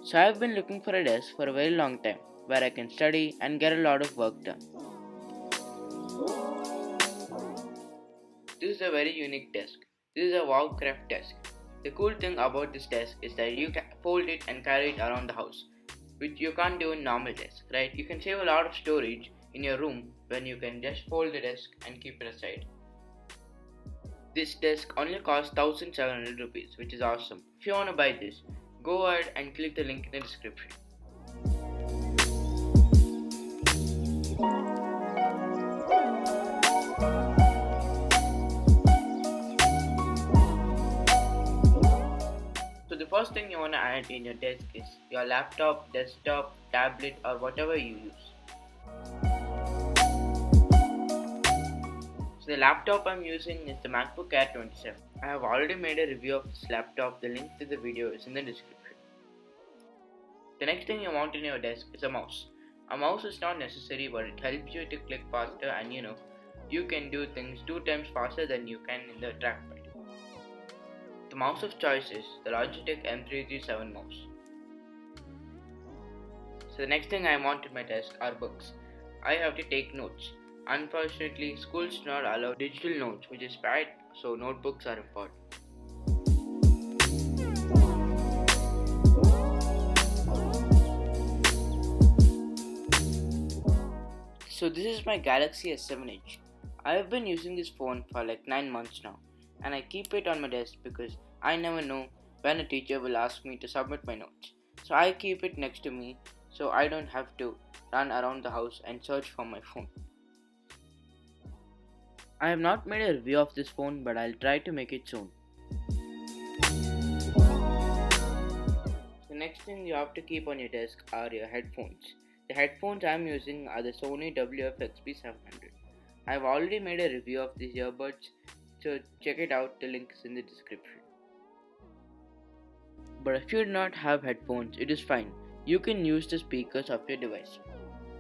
So I've been looking for a desk for a very long time where I can study and get a lot of work done. This is a very unique desk. This is a Wowcraft desk. The cool thing about this desk is that you can fold it and carry it around the house, which you can't do in normal desk, right? You can save a lot of storage in your room when you can just fold the desk and keep it aside. This desk only costs 1700 rupees, which is awesome. If you want to buy this, go ahead and click the link in the description. So the first thing you want to add in your desk is your laptop, desktop, tablet or whatever you use. So the laptop I'm using is the MacBook Air 27. I have already made a review of this laptop. The link to the video is in the description. The next thing you want in your desk is a mouse. A mouse is not necessary, but it helps you to click faster and you can do things 2 times faster than you can in the trackpad. The mouse of choice is the Logitech M337 mouse. So the next thing I want in my desk are books. I have to take notes. Unfortunately, schools do not allow digital notes, which is bad, so notebooks are important. So this is my Galaxy S7 Edge. I have been using this phone for like 9 months now, and I keep it on my desk because I never know when a teacher will ask me to submit my notes. So I keep it next to me so I don't have to run around the house and search for my phone. I have not made a review of this phone, but I'll try to make it soon. The next thing you have to keep on your desk are your headphones. The headphones I'm using are the Sony WFXB700. I've already made a review of these earbuds, so check it out, the link is in the description. But if you do not have headphones, it is fine. You can use the speakers of your device.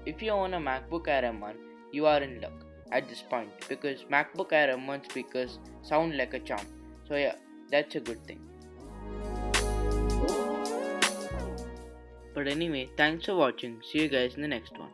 If you own a MacBook Air M1, you are in luck at this point because MacBook Air M1 speakers sound like a charm. So yeah, that's a good thing. But anyway, thanks for watching. See you guys in the next one.